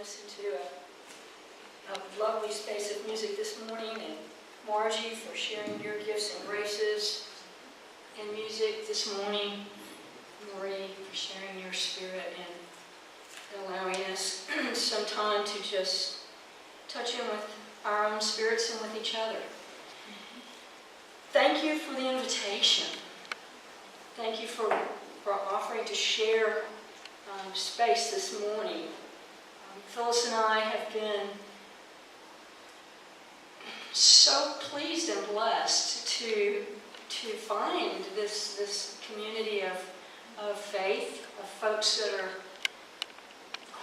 listen to a lovely space of music this morning, and Margie for sharing your gifts and graces in music this morning. Marie for sharing your spirit and allowing us some time to just touch in with our own spirits and with each other. Thank you for the invitation. Thank you for offering to share space this morning. Phyllis and I have been so pleased and blessed to find this community of faith, of folks that are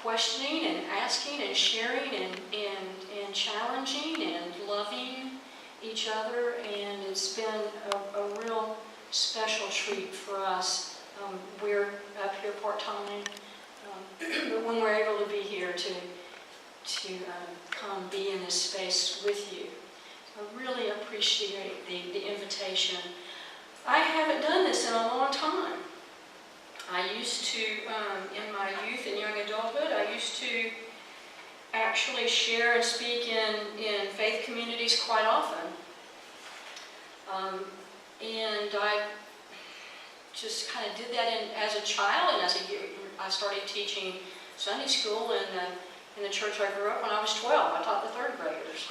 questioning and asking and sharing and challenging and loving each other, and it's been a real special treat for us. We're up here part-time, but when we're able to be here to come be in this space with you, I really appreciate the invitation. I haven't done this in a long time. I used to, in my youth and young adulthood, I used to actually share and speak in faith communities quite often. And I just kind of did that as a child, and I started teaching Sunday school in the church I grew up when I was 12. I taught the third graders.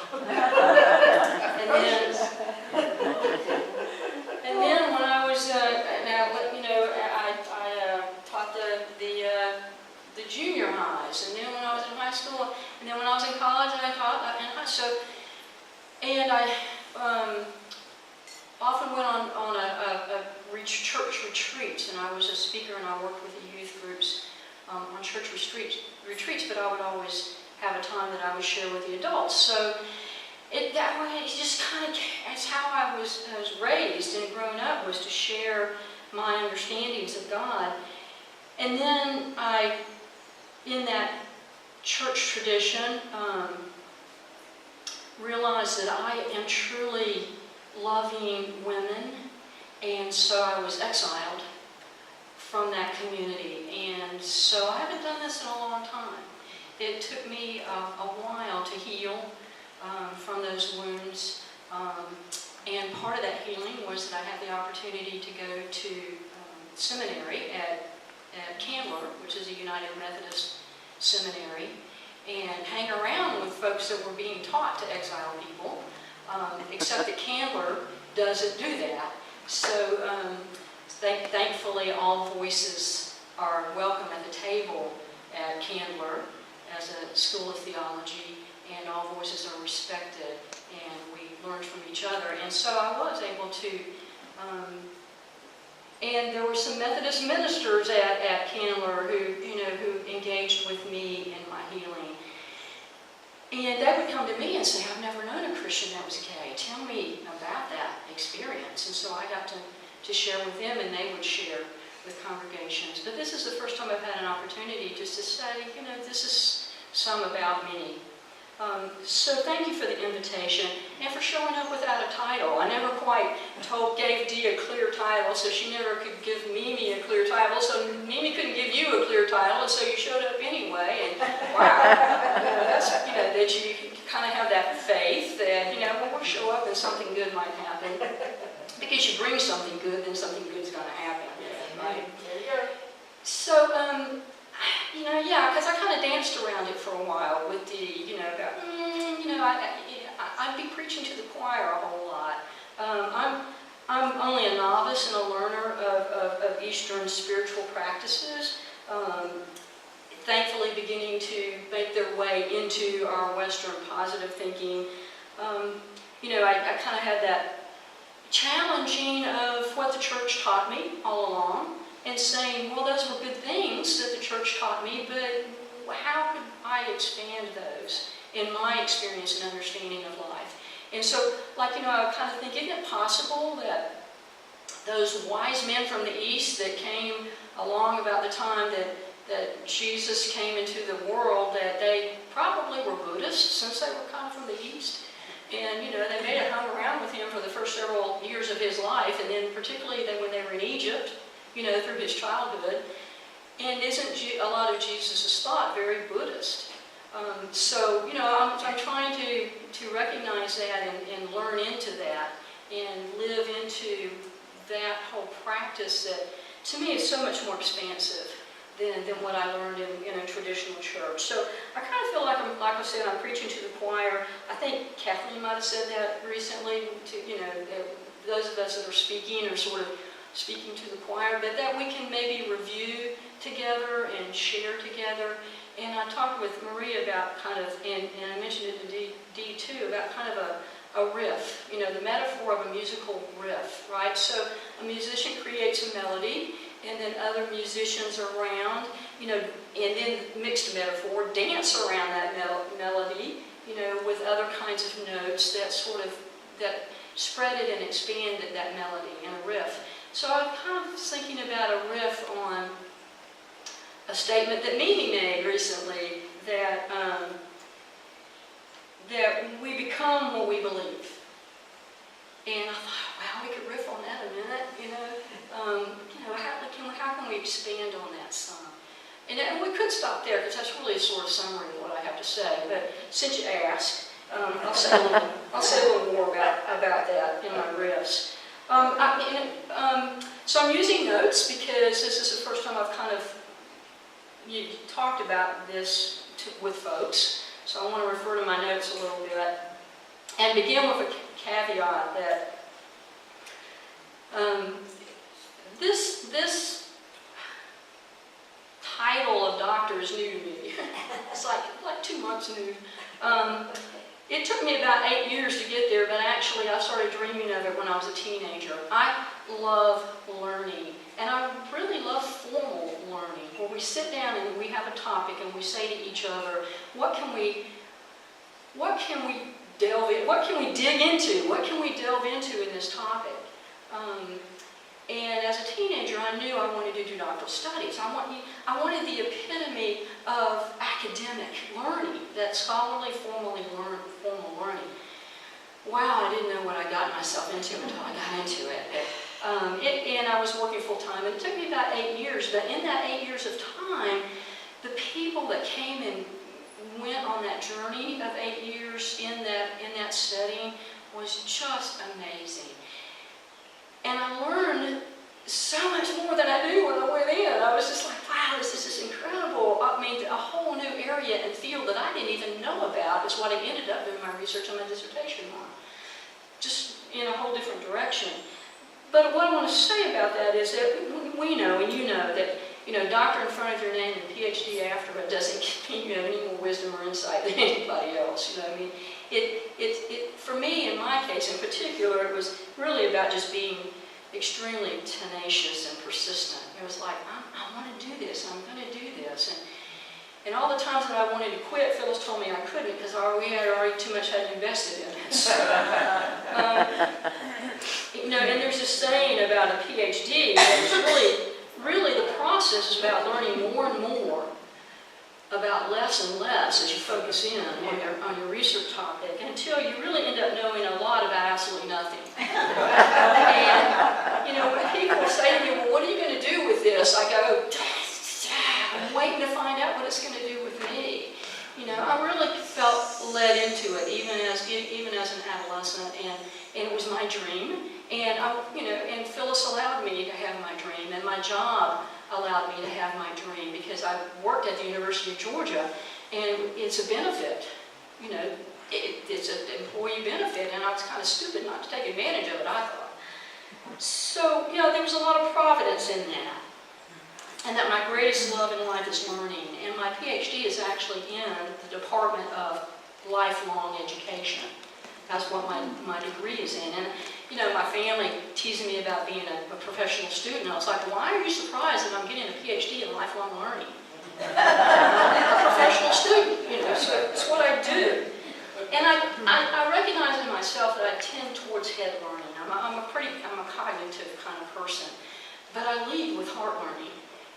and then when I was, I taught the junior highs, and then when I was in high school, and then when I was in college, I taught in high school. And I often went on a church retreat, and I was a speaker, and I worked with the youth groups on church retreats, but I would always have a time that I would share with the adults. So that way, it just kind of, that's how I was raised and grown up, was to share my understandings of God. And then in that church tradition, realized that I am truly loving women, and so I was exiled from that community. And so I haven't done this in a long time. It took me a while to heal from those wounds, and part of that healing was that I had the opportunity to go to seminary at Candler, which is a United Methodist seminary, and hang around with folks that were being taught to exile people, except that Candler doesn't do that. So thankfully all voices are welcome at the table at Candler as a school of theology, and all voices are respected, and we learned from each other. And so I was able to, and there were some Methodist ministers at Candler who engaged with me in my healing. And they would come to me and say, I've never known a Christian that was gay. Tell me about that experience. And so I got to share with them, and they would share with congregations. But this is the first time I've had an opportunity just to say, this is some about me. So thank you for the invitation and for showing up without a title. I never quite gave Dee a clear title, so she never could give Mimi a clear title, so Mimi couldn't give you a clear title, and so you showed up anyway. And wow, that's, that you kind of have that faith that, we'll show up and something good might happen. Because you bring something good, then something good's going to happen, right? So, because I kind of danced around it for a while with the, I'd be preaching to the choir a whole lot. I'm only a novice and a learner of Eastern spiritual practices, thankfully beginning to make their way into our Western positive thinking. I kind of had that challenging of what the church taught me all along, and saying, well, those were good things that the church taught me, but how could I expand those in my experience and understanding of life? And so, I kind of think, isn't it possible that those wise men from the East that came along about the time that Jesus came into the world, that they probably were Buddhists, since they were kind of from the East? And, they may have hung around with him for the first several years of his life, and then particularly when they were in Egypt, through his childhood. And isn't a lot of Jesus' thought very Buddhist? So, you know, I'm trying to recognize that and learn into that and live into that whole practice that, to me, is so much more expansive than what I learned in a traditional church. So I kind of feel like like I said, I'm preaching to the choir. I think Kathleen might have said that recently, to, you know, those of us that are speaking are sort of speaking to the choir, but that we can maybe review together and share together. And I talked with Marie about kind of, and I mentioned it to D too, about kind of a riff, you know, the metaphor of a musical riff, right? So a musician creates a melody, and then other musicians around, you know, and then mixed metaphor, dance around that melody, you know, with other kinds of notes that sort of, that spreaded and expanded that melody in a riff. So I'm kind of thinking about a riff on a statement that Mimi made recently, that that we become what we believe. And I thought, wow, we could riff on that a minute, you know. How can we expand on that some? And we could stop there, because that's really a sort of summary of what I have to say. But since you asked, I'll say a little more about that in my riffs. So I'm using notes because this is the first time I've kind of talked about this with folks. So I want to refer to my notes a little bit and begin with a caveat that this title of doctor is new to me. It's like 2 months new. It took me about 8 years to get there, but actually I started dreaming of it when I was a teenager. I love learning, and I really love formal learning, where we sit down and we have a topic and we say to each other, what can we delve in, what can we dig into, what can we delve into in this topic? And as a teenager, I knew I wanted to do doctoral studies. I wanted the epitome of academic learning, that scholarly, formal learning. Wow, I didn't know what I got myself into until I got into it. And I was working full time. It took me about 8 years, but in that 8 years of time, the people that came and went on that journey of 8 years in that setting was just amazing. And I learned so much more than I knew when I went in. I was just like, wow, this is just incredible. I mean, a whole new area and field that I didn't even know about is what I ended up doing my research on my dissertation on. Just in a whole different direction. But what I want to say about that is that we know, and you know, that, you know, doctor in front of your name and PhD after it doesn't mean you have any more wisdom or insight than anybody else. You know, I mean, for me, in my case in particular, it was really about just being extremely tenacious and persistent. It was like, I want to do this, I'm going to do this. And all the times that I wanted to quit, Phyllis told me I couldn't because we had already too much had invested in it. So, you know, and there's this saying about a PhD that is really the process is about learning more and more about less and less as you focus in on your research topic until you really end up knowing a lot about absolutely nothing. And, you know, when people say to me, well, what are you going to do with this? I go, I'm waiting to find out what it's going to do with me. You know, I really felt led into it, even as an adolescent, and it was my dream. And and Phyllis allowed me to have my dream, and my job allowed me to have my dream because I worked at the University of Georgia, and it's a benefit. You know, it's an employee benefit, and I was kind of stupid not to take advantage of it, I thought. So, you know, there was a lot of providence in that. And that my greatest love in life is learning. And my PhD is actually in the Department of Lifelong Education. That's what my degree is in. And, you know, my family teasing me about being a professional student. I was like, why are you surprised that I'm getting a PhD in lifelong learning? I'm a professional student, you know, so it's what I do. And I recognize in myself that I tend towards head learning. I'm a cognitive kind of person. But I lead with heart learning.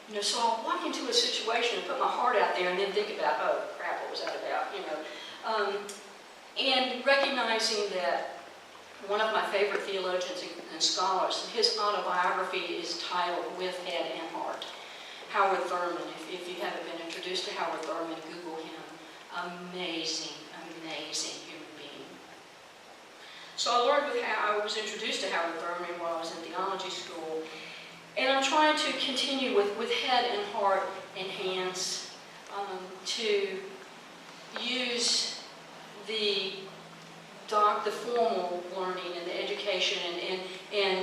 You know, so I'll walk into a situation and put my heart out there and then think about, oh, crap, what was that about, you know. And recognizing that one of my favorite theologians and scholars, his autobiography is titled With Head and Heart. Howard Thurman, if you haven't been introduced to Howard Thurman, Google him. amazing, amazing human being. So I learned I was introduced to Howard Thurman while I was in theology school, and I'm trying to continue with head and heart and hands to use the formal learning and the education and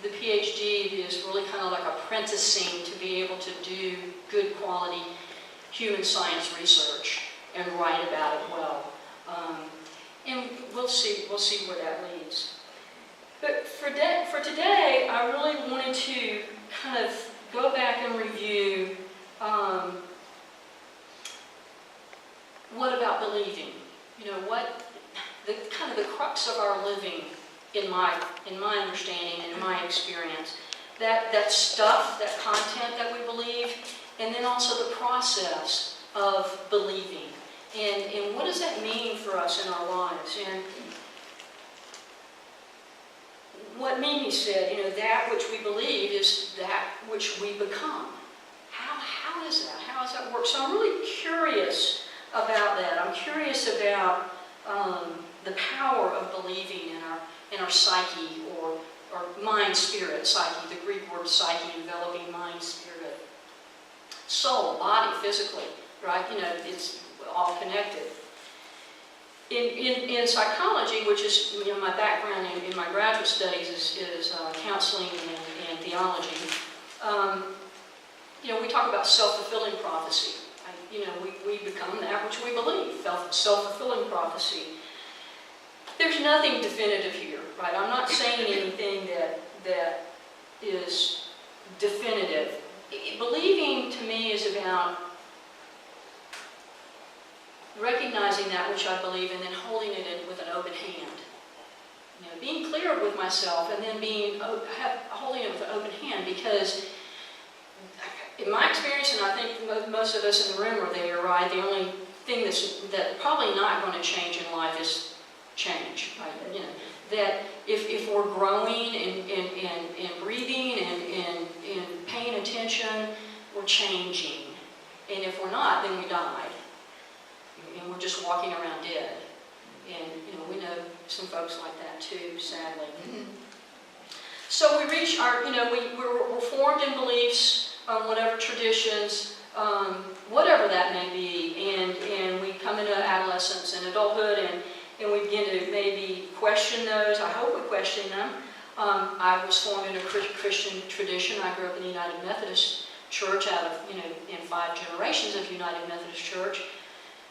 the PhD is really kind of like apprenticing to be able to do good quality human science research and write about it well. And we'll see where that leads. But for today, I really wanted to kind of go back and review what about believing? What the kind of the crux of our living in my understanding and in my experience. That stuff, that content that we believe, and then also the process of believing. And what does that mean for us in our lives? And what Mimi said, that which we believe is that which we become. How is that? How does that work? So I'm really curious about that. I'm curious about the power of believing in our psyche or mind, spirit, psyche, the Greek word psyche, enveloping mind, spirit. Soul, body, physically, right? It's all connected. In psychology, which is my background in my graduate studies is counseling and theology, we talk about self-fulfilling prophecy. We become that which we believe, self-fulfilling prophecy. There's nothing definitive here, right? I'm not saying anything that is definitive. Believing to me is about recognizing that which I believe and then holding it in with an open hand. Being clear with myself and then holding it with an open hand, because in my experience, and I think most of us in the room are there, right? The only thing that's probably not going to change in life is change, right? That if we're growing and breathing and paying attention, we're changing. And if we're not, then we died. And we're just walking around dead. And, we know some folks like that too, sadly. So we reach we're formed in beliefs, whatever traditions, whatever that may be, and we come into adolescence and adulthood, and we begin to maybe question those. I hope we question them. I was formed in a Christian tradition. I grew up in the United Methodist Church out of, in 5 generations of United Methodist Church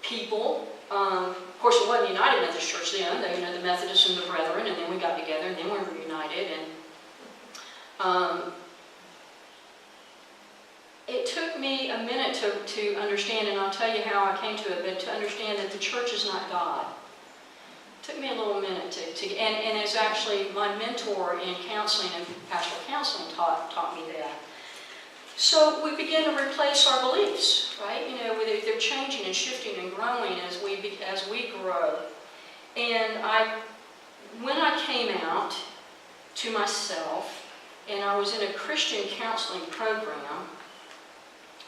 people. Of course, it wasn't United Methodist Church then. The Methodists and the Brethren, and then we got together, and then we were united. And it took me a minute to understand, and I'll tell you how I came to it, but to understand that the church is not God. It took me a little minute and it's actually my mentor in counseling and pastoral counseling taught me that. So we begin to replace our beliefs, right? They're changing and shifting and growing as we grow. And when I came out to myself, and I was in a Christian counseling program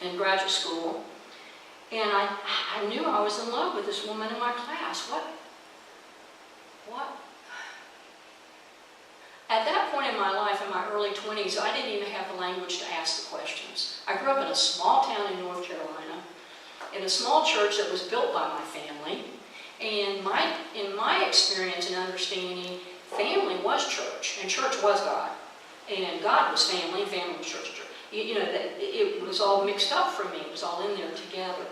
in graduate school, and I knew I was in love with this woman in my class. What? At that point in my life, in my early 20s, I didn't even have the language to ask the questions. I grew up in a small town in North Carolina, in a small church that was built by my family, and in my experience and understanding, family was church, and church was God, and God was family, and family was church. It was all mixed up for me. It was all in there together.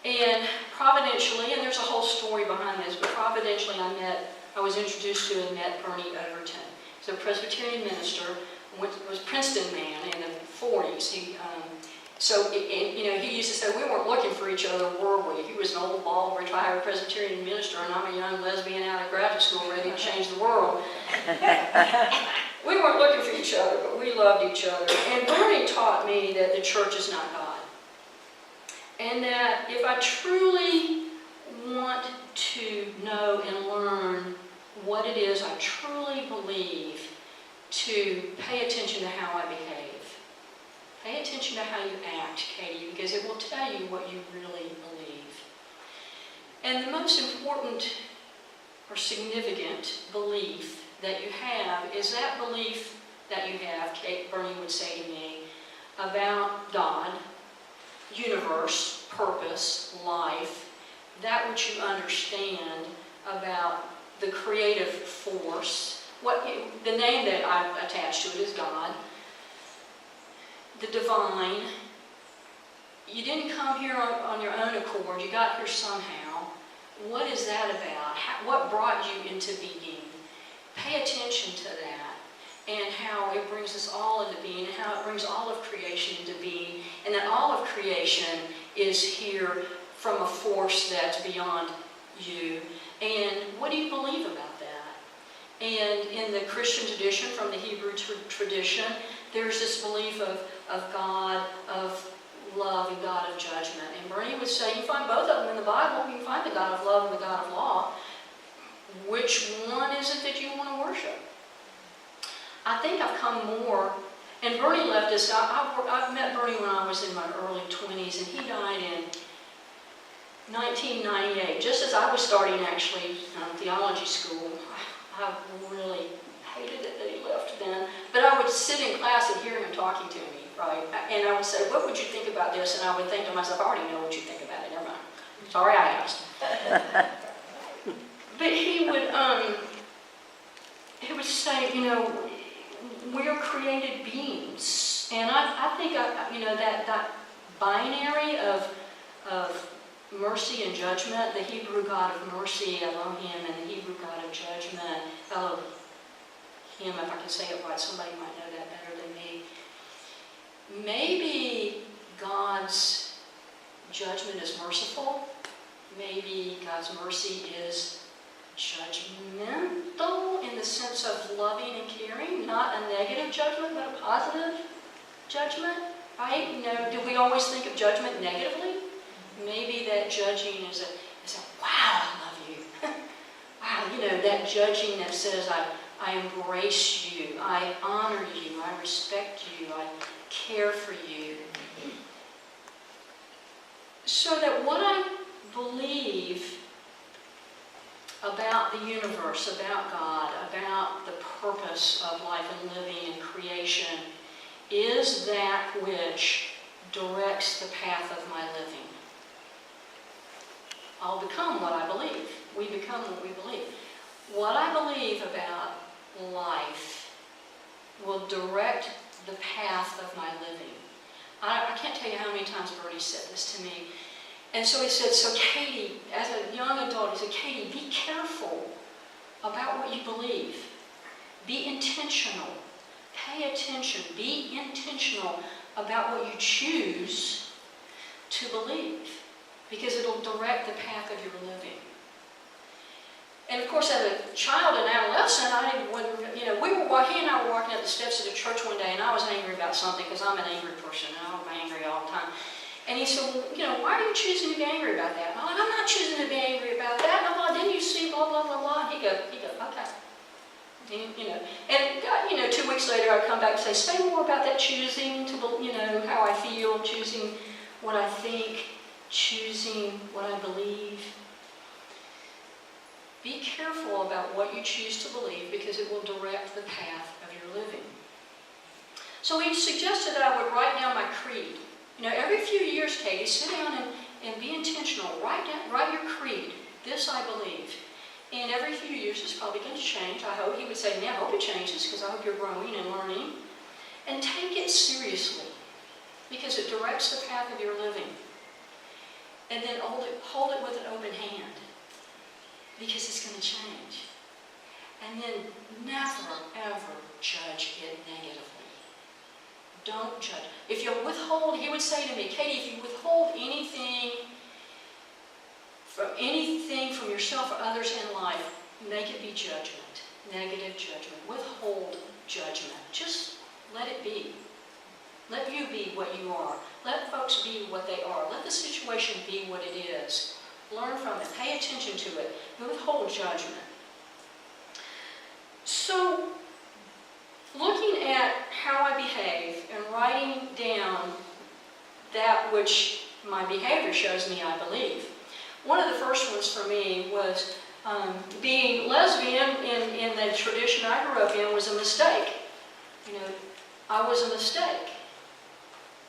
And providentially, and there's a whole story behind this, but providentially I was introduced to and met Bernie Overton. He's a Presbyterian minister, was Princeton man in the 40s. He used to say, we weren't looking for each other, were we? He was an old, bald, retired Presbyterian minister, and I'm a young lesbian out of graduate school ready to change the world. We weren't looking for each other, but we loved each other. And Bernie taught me that the church is not God. And that if I truly want to know and learn what it is I truly believe, to pay attention to how I behave. Pay attention to how you act, Katy, because it will tell you what you really believe. And the most important or significant belief that you have is that belief that you have, Bernie would say to me, about God, universe, purpose, life, that which you understand about the creative force. The name that I've attached to it is God, the divine. You didn't come here on your own accord, you got here somehow. What is that about? What brought you into being? Pay attention to that, and how it brings us all into being, and how it brings all of creation into being, and that all of creation is here from a force that's beyond you. And what do you believe about that? And in the Christian tradition, from the Hebrew tradition, there's this belief of God, of love and God of judgment. And Bernie would say, you find both of them in the Bible. You can find the God of love and the God of law. Which one is it that you want to worship? I think I've come more, and Bernie left us. I met Bernie when I was in my early 20s, and he died in 1998, just as I was starting actually theology school. I really hated it that he left then. But I would sit in class and hear him talking to me, right? And I would say, what would you think about this? And I would think to myself, I already know what you think about it. Never mind. Sorry I asked. But he would say, we're created beings. And I think, that binary of mercy and judgment, the Hebrew God of mercy, Elohim, and the Hebrew God of judgment, Elohim, if I can say it right, somebody might know that better than me. Maybe God's judgment is merciful. Maybe God's mercy is judgmental in the sense of loving and caring, not a negative judgment, but a positive judgment, right? Do we always think of judgment negatively? Maybe that judging is a wow, I love you. Wow, that judging that says, I embrace you, I honor you, I respect you, I care for you. So that what I believe about the universe, about God, about the purpose of life and living and creation is that which directs the path of my living. I'll become what I believe. We become what we believe. What I believe about life will direct the path of my living. I can't tell you how many times Bertie said this to me. And so he said, so Katy, as a young adult, he said, Katy, be careful about what you believe. Be intentional. Pay attention. Be intentional about what you choose to believe, because it'll direct the path of your living. And of course, as a child and adolescent, he and I were walking up the steps of the church one day, and I was angry about something, because I'm an angry person, and I'm angry all the time. And he said, well, why are you choosing to be angry about that? And I'm like, I'm not choosing to be angry about that. And I'm like, didn't you see blah, blah, blah, blah? And he goes, okay. And 2 weeks later, I'd come back and say more about that choosing to, how I feel, choosing what I think, choosing what I believe. Be careful about what you choose to believe, because it will direct the path of your living. So he suggested that I would write down my creed. Every few years, Katy, sit down and be intentional. Write your creed. This I believe. And every few years, it's probably going to change. I hope. He would say, I hope it changes, because I hope you're growing and learning. And take it seriously, because it directs the path of your living. And then hold it with an open hand, because it's going to change. And then never, ever judge it negatively. Don't judge. If you withhold, he would say to me, Katy, if you withhold anything from yourself or others in life, make it be judgment, negative judgment. Withhold judgment. Just let it be. Let you be what you are. Let folks be what they are. Let the situation be what it is. Learn from it. Pay attention to it. Withhold judgment. So, looking at how I behave and writing down that which my behavior shows me I believe, One of the first ones for me was being lesbian in the tradition I grew up in was a mistake. You know, I was a mistake.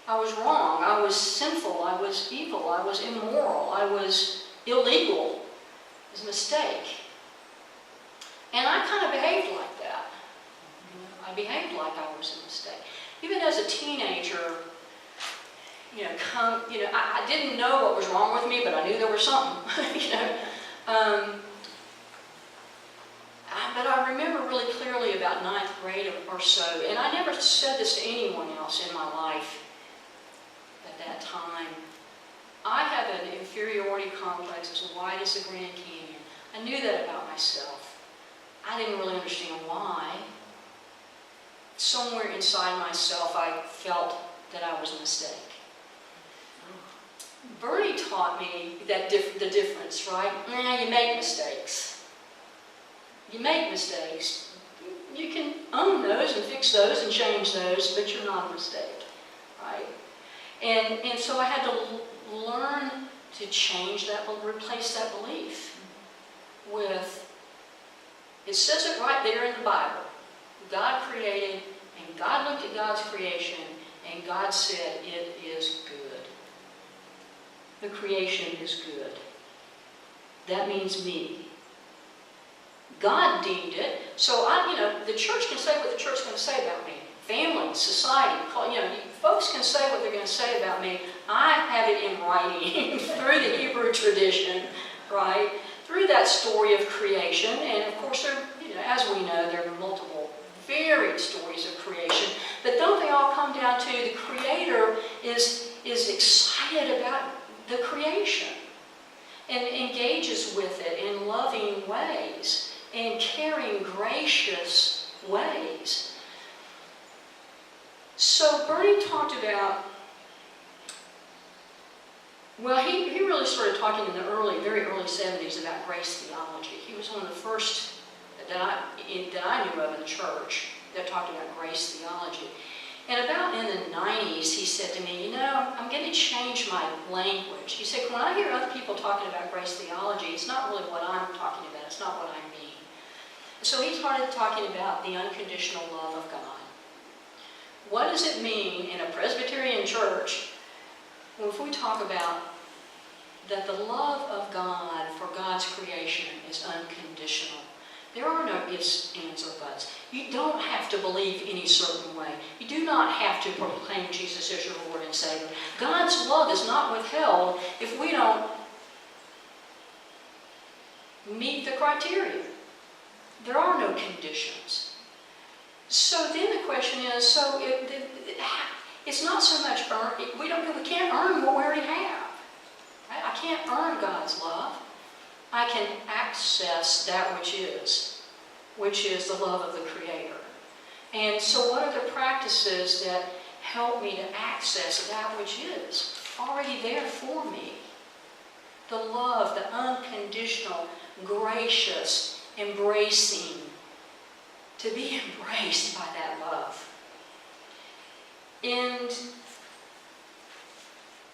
I was wrong. I was sinful. I was evil. I was immoral. I was illegal. It was a mistake. And I kind of behaved like that. You know, I behaved like I was a mistake. Even as a teenager, I didn't know what was wrong with me, but I knew there was something. But I remember really clearly about 9th grade or so, and I never said this to anyone else in my life at that time. I have an inferiority complex as wide as the Grand Canyon. I knew that about myself. I didn't really understand why. Somewhere inside myself, I felt that I was a mistake. Bernie taught me that the difference, right? You make mistakes. You make mistakes. You can own those and fix those and change those, but you're not a mistake, right? And so I had to learn to change that, replace that belief with, it says it right there in the Bible. God created, and God looked at God's creation, and God said, it is good. The creation is good. That means me. God deemed it. So the church can say what the church is going to say about me. Family, society, folks can say what they're going to say about me. I have it in writing through the Hebrew tradition, right? Through that story of creation. And of course, as we know, there are multiple varied stories of creation. But don't they all come down to the Creator is excited about the creation and engages with it in loving ways and caring, gracious ways. So Bernie talked about, well, he really started talking in the very early 70s about grace theology. He was one of the first that I knew of in the church that talked about grace theology. And about in the 90s, he said to me, I'm going to change my language. He said, when I hear other people talking about grace theology, it's not really what I'm talking about. It's not what I mean. So he started talking about the unconditional love of God. What does it mean in a Presbyterian church if we talk about that the love of God for God's creation is unconditional? There are no ifs, ands, or buts. You don't have to believe any certain way. You do not have to proclaim Jesus as your Lord and Savior. God's love is not withheld if we don't meet the criteria. There are no conditions. So then the question is, it's not so much we can't earn what we already have. Right? I can't earn God's love. I can access that which is the love of the Creator. And so what are the practices that help me to access that which is already there for me? The love, the unconditional, gracious, embracing, to be embraced by that love. And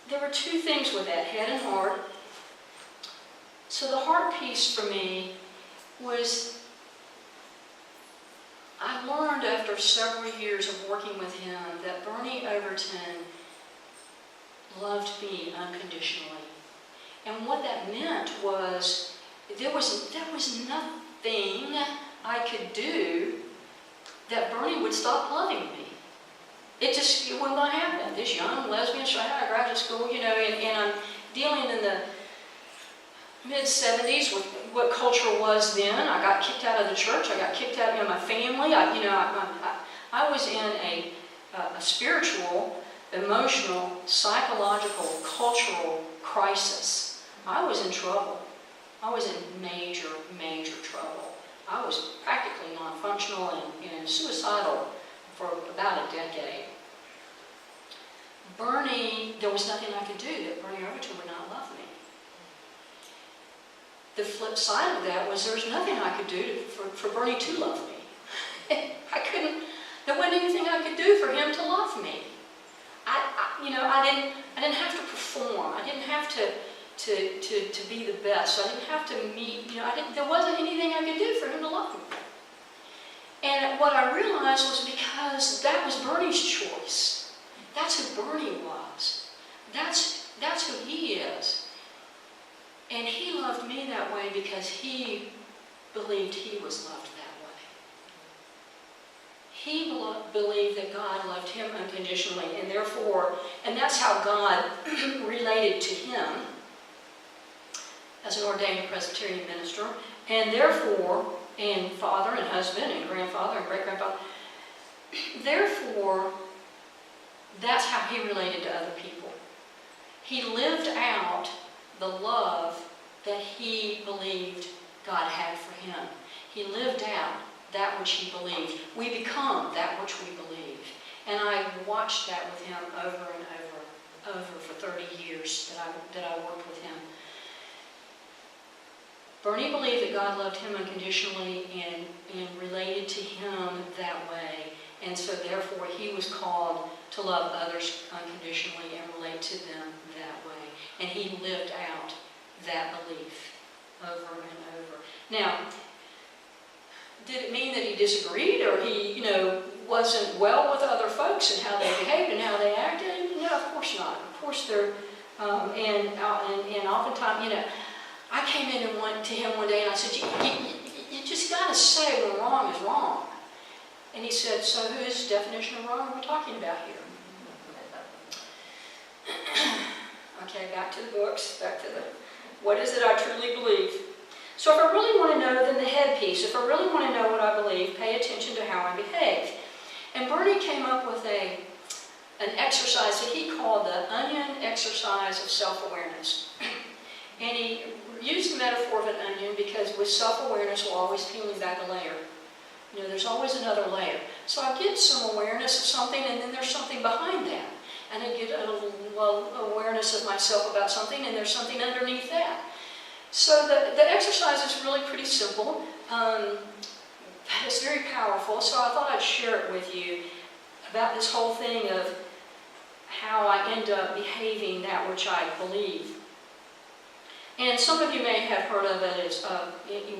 there were two things with that, head and heart. So the heart piece for me was, I learned after several years of working with him that Bernie Overton loved me unconditionally. And what that meant was there was nothing I could do that Bernie would stop loving me. It wasn't going to happen. This young lesbian straight out of graduate school, and I'm dealing in the mid-70s with what culture was then. I got kicked out of the church. I got kicked out of my family. I was in a spiritual, emotional, psychological, cultural crisis. I was in trouble. I was in major, major trouble. I was practically non-functional and suicidal for about a decade. Bernie, there was nothing I could do that Bernie Overton would not love me. The flip side of that was there was nothing I could do for Bernie to love me. There wasn't anything I could do for him to love me. I didn't have to perform. I didn't have to to be the best. So I didn't have to meet, there wasn't anything I could do for him to love me. And what I realized was because that was Bernie's choice. That's who Bernie was. That's who he is. And he loved me that way because he believed he was loved that way. He believed that God loved him unconditionally, and therefore, and that's how God related to him as an ordained Presbyterian minister, and therefore, and father and husband and grandfather and great-grandfather, therefore, that's how he related to other people. He lived out the love that he believed God had for him. He lived out that which he believed. We become that which we believe. And I watched that with him over and over for 30 years that I worked with him. Bernie believed that God loved him unconditionally and related to him that way. And so therefore he was called to love others unconditionally and relate to them that way. And he lived out that belief over and over. Now, did it mean that he disagreed or he, wasn't well with other folks and how they behaved and how they acted? No, of course not. Of course they're, and oftentimes, I came in and went to him one day and I said, you just got to say when wrong is wrong. And he said, so whose definition of wrong are we talking about here? Okay, back to the books, back to what is it I truly believe? So if I really want to know, then the head piece, if I really want to know what I believe, pay attention to how I behave. And Bernie came up with an exercise that he called the onion exercise of self-awareness. And he used the metaphor of an onion because with self-awareness we're always peeling back a layer. There's always another layer. So I get some awareness of something and then there's something behind that. And I get a little awareness of myself about something and there's something underneath that. So the exercise is really pretty simple. It's very powerful, so I thought I'd share it with you about this whole thing of how I end up behaving that which I believe. And some of you may have heard of it as,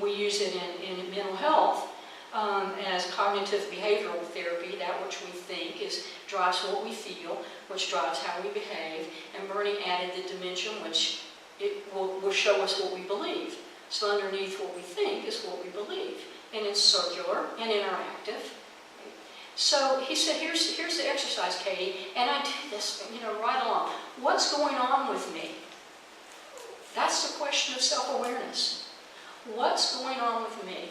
we use it in mental health as cognitive behavioral therapy. That which we think drives what we feel, which drives how we behave. And Bernie added the dimension which it will show us what we believe. So underneath what we think is what we believe. And it's circular and interactive. So he said, here's the exercise, Katie, and I do this, right along. What's going on with me? That's the question of self-awareness. What's going on with me?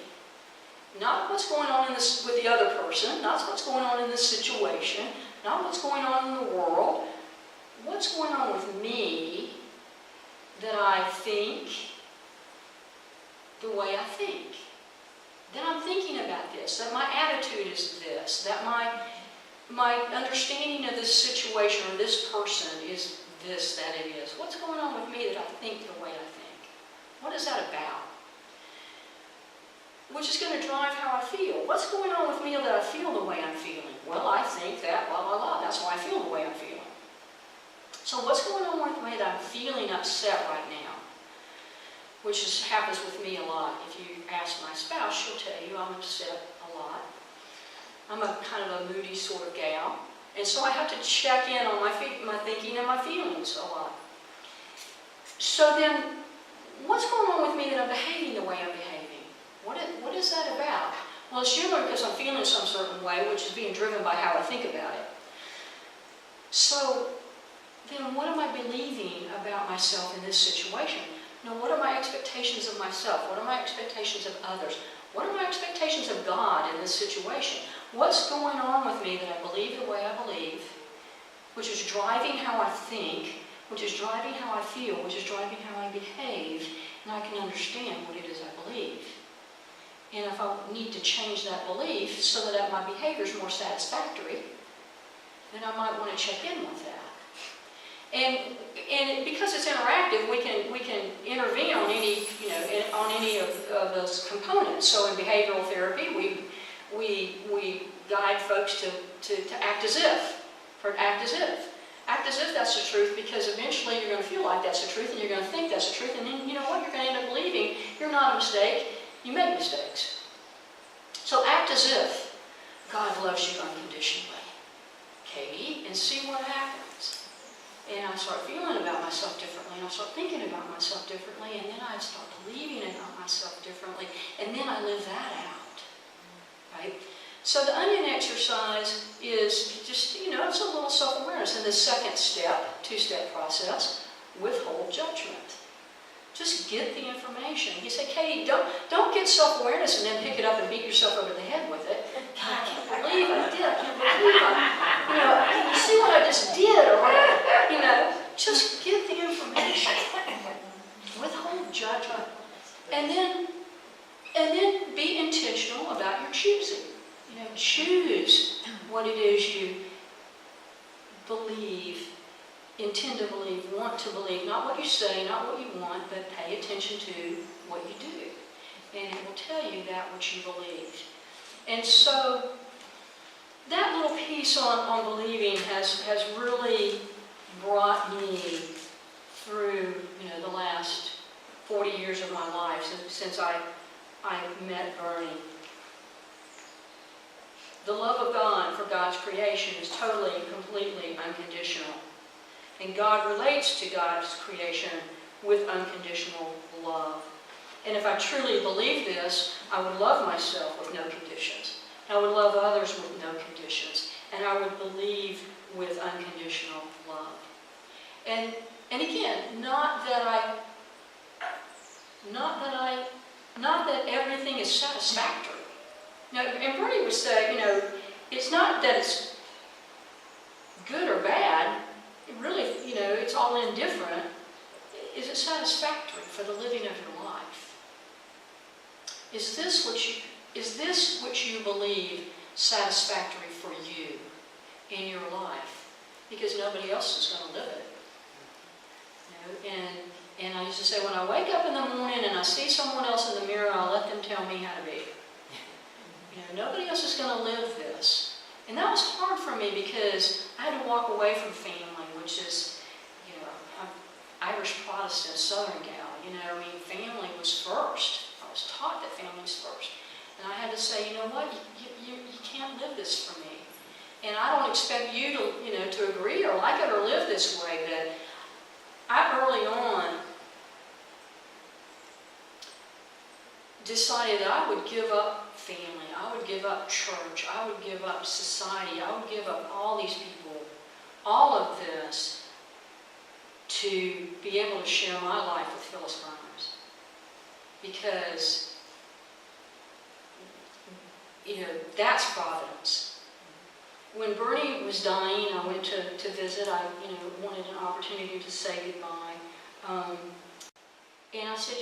Not what's going on with the other person, not what's going on in this situation, not what's going on in the world. What's going on with me that I think the way I think? That I'm thinking about this, that my attitude is this, that my understanding of this situation or this person is this, that it is. What's going on with me that I think the way I think? What is that about? Which is going to drive how I feel. What's going on with me that I feel the way I'm feeling? Well, I think that, blah, blah, blah. That's why I feel the way I'm feeling. So what's going on with me that I'm feeling upset right now? Which happens with me a lot. If you ask my spouse, she'll tell you I'm upset a lot. I'm a kind of a moody sort of gal. And so I have to check in on my thinking and my feelings a lot. So then, what's going on with me that I'm behaving the way I'm behaving? What is that about? Well, it's generally because I'm feeling some certain way, which is being driven by how I think about it. So then what am I believing about myself in this situation? Now, what are my expectations of myself? What are my expectations of others? What are my expectations of God in this situation? What's going on with me that I believe the way I believe, which is driving how I think, which is driving how I feel, which is driving how I behave, and I can understand what it is I believe. And if I need to change that belief so that my behavior is more satisfactory, then I might want to check in with that. And because it's interactive, we can intervene on any of those components. So in behavioral therapy, we guide folks to act as if, act as if that's the truth, because eventually you're going to feel like that's the truth, and you're going to think that's that's the truth, and then you know what? You're going to end up believing you're not a mistake. You make mistakes. So act as if God loves you unconditionally, Katie, and see what happens. And I start feeling about myself differently, and I start thinking about myself differently, and then I start believing about myself differently, and then I live that out, right? So the onion exercise is just, it's a little self-awareness. And the second step, two-step process, withhold judgment. Just get the information. You say, Katie, don't get self-awareness and then pick it up and beat yourself over the head with it. God, I can't believe I did. I can't believe you see what I just did, or whatever. Just get the information. Withhold judgment. And then be intentional about your choosing. Choose what it is you believe, intend to believe, want to believe. Not what you say, not what you want, but pay attention to what you do. And it will tell you that which you believe. And so that little piece on believing has really brought me through the last 40 years of my life since I met Bernie. The love of God for God's creation is totally and completely unconditional. And God relates to God's creation with unconditional love. And if I truly believe this, I would love myself with no conditions. I would love others with no conditions. And I would believe with unconditional love. And again, not that everything is satisfactory. Now, and Bernie would say, it's not that it's good or bad. It really, it's all indifferent. Is it satisfactory for the living of your life? Is this what you believe satisfactory for you in your life? Because nobody else is going to live it. And I used to say, when I wake up in the morning and I see someone else in the mirror, I'll let them tell me how to be. Nobody else is going to live this. And that was hard for me because I had to walk away from family, which is, I'm Irish Protestant, Southern gal. Family was first. I was taught that family was first. And I had to say, you know what, you can't live this for me. And I don't expect you to agree or like it or live this way, but I early on decided that I would give up family, I would give up church, I would give up society, I would give up all these people, all of this, to be able to share my life with Phyllis Burns. Because, that's providence. When Bernie was dying, I went to visit. I, wanted an opportunity to say goodbye. And I said,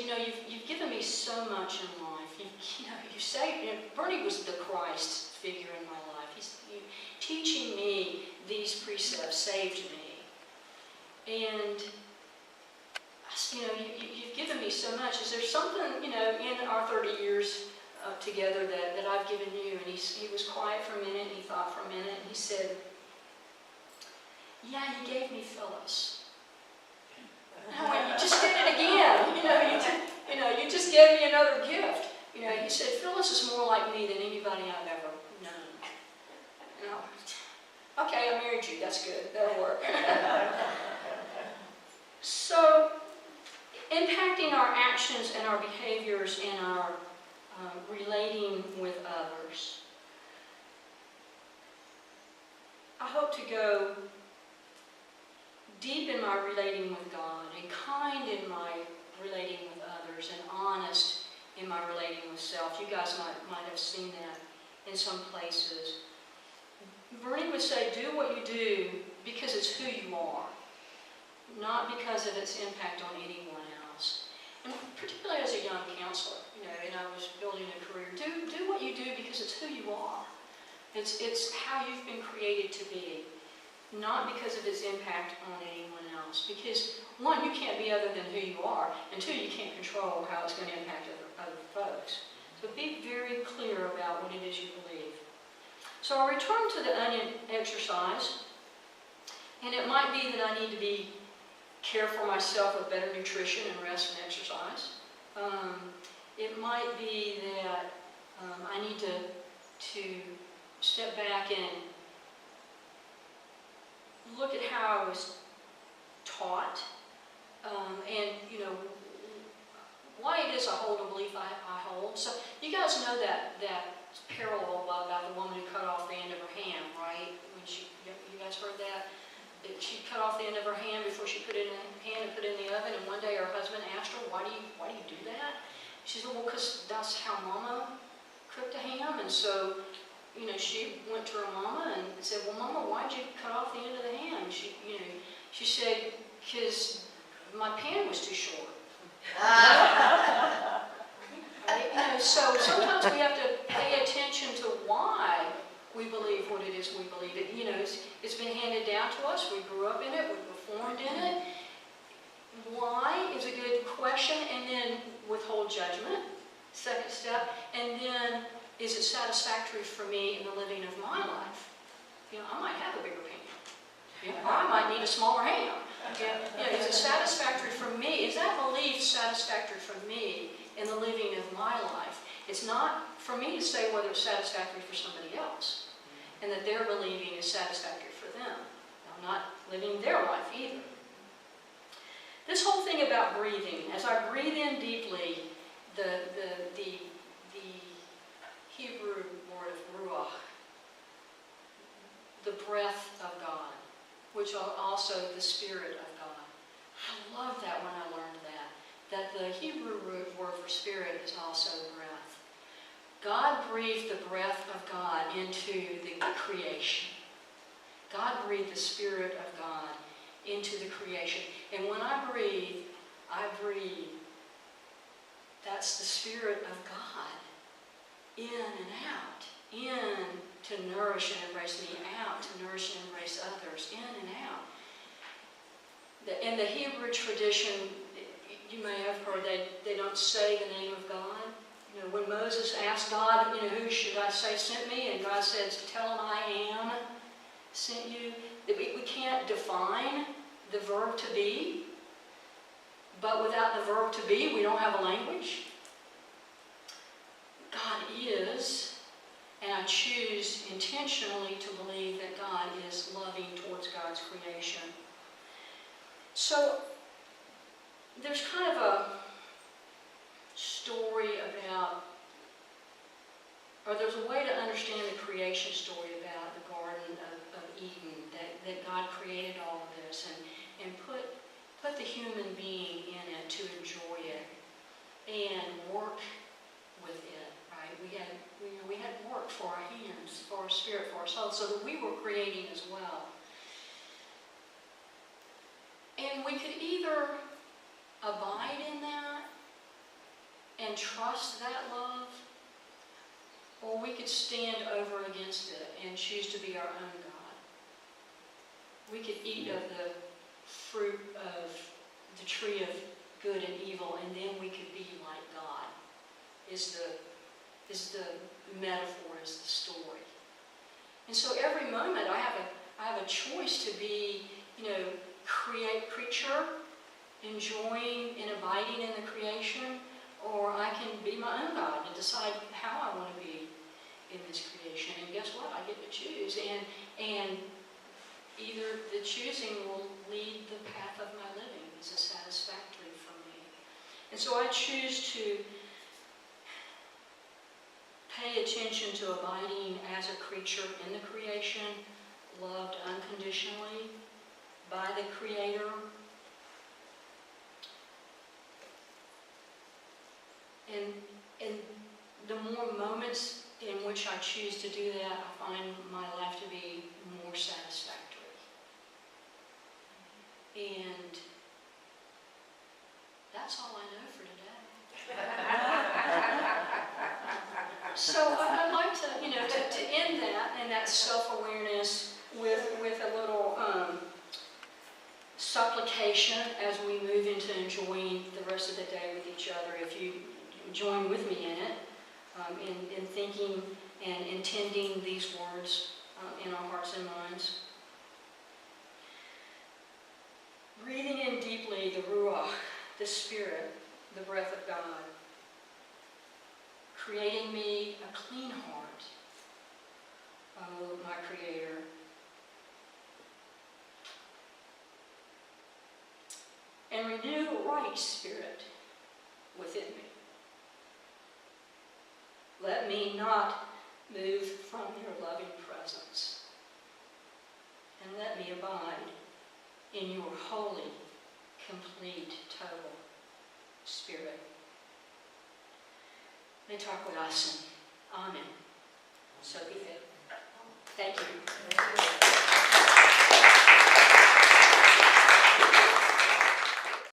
you've given me so much in life. You say, Bernie was the Christ figure in my life. Teaching me these precepts saved me. And I said, you've given me so much. Is there something, in our 30 years together that I've given you? And he was quiet for a minute, and he thought for a minute, and he said, yeah, you gave me Phyllis. And I went, you just did it again. You just gave me another gift. He said, Phyllis is more like me than anybody I've ever known. And I went, okay, I married you. That's good. That'll work. So, impacting our actions and our behaviors and our relating with others. I hope to go deep in my relating with God, and kind in my relating with others, and honest in my relating with self. You guys might have seen that in some places. Bernie would say, do what you do because it's who you are, not because of its impact on anyone else. And particularly as a young counselor, and I was building a career, do what you do because it's who you are. It's how you've been created to be, not because of its impact on anyone else. Because one, you can't be other than who you are, and two, you can't control how it's going to impact other folks. So be very clear about what it is you believe. So I'll return to the onion exercise, and it might be that I need to be care for myself with better nutrition and rest and exercise. It might be that I need to step back and look at how I was taught, and why it is I hold a belief I hold. So you guys know that parallel about the woman who cut off the end of her hand, right? When you guys heard that? That she cut off the end of her hand before she put it in the pan and put it in the oven, and one day her husband asked her, why do you do that? She said, well, because that's how Mama cooked a ham. And so, she went to her Mama and said, well, Mama, why'd you cut off the end of the ham? She said, because my pan was too short. Right? So sometimes we have to pay attention to why we believe what it is we believe. It's been handed down to us. We grew up in it. We were formed in it. Why is a good question, and then withhold judgment, second step, and then is it satisfactory for me in the living of my life? I might have a bigger pan. Or I might need a smaller ham. Is it satisfactory for me? Is that belief satisfactory for me in the living of my life? It's not for me to say whether it's satisfactory for somebody else, and that their believing is satisfactory for them. I'm not living their life either. This whole thing about breathing, as I breathe in deeply, the Hebrew word of ruach, the breath of God, which are also the Spirit of God. I love that when I learned that the Hebrew root word for spirit is also breath. God breathed the breath of God into the creation. God breathed the Spirit of God into the creation. And when I breathe, that's the Spirit of God in and out. In to nourish and embrace me, out to nourish and embrace others, in and out. In the Hebrew tradition, you may have heard they don't say the name of God. When Moses asked God, who should I say sent me? And God says, tell him I am sent you. We can't define the verb to be, but without the verb to be, we don't have a language. God is, and I choose intentionally to believe that God is loving towards God's creation. So there's kind of a story about, or there's a way to understand the creation story about the Garden of Eden, that God created all of this and put the human being in it to enjoy it and work with it, right? We had work for our hands, for our spirit, for our soul, so that we were creating as well. And we could either abide in that and trust that love, or we could stand over against it and choose to be our own God. We could eat of the fruit of the tree of good and evil, and then we could be like God, is the metaphor, is the story. And so every moment I have a choice to be, creature, enjoying and abiding in the creation, or I can be my own God and decide how I want to be in this creation. And guess what? I get to choose. And either the choosing will lead the path of my living. Is it satisfactory for me? And so I choose to pay attention to abiding as a creature in the creation, loved unconditionally by the Creator. And the more moments in which I choose to do that, I find my life to be more satisfactory. And that's all I know for today. So I'd like to end that and that self-awareness with a little supplication as we move into enjoying the rest of the day with each other. If you join with me in it, in thinking and intending these words in our hearts and minds. Breathing in deeply the Ruach, the Spirit, the breath of God. Creating me a clean heart, O my Creator. And renew a right spirit within me. Let me not move from your loving presence. And let me abide in your holy, complete, total Spirit. May talk with us. Amen. So be it. Thank you.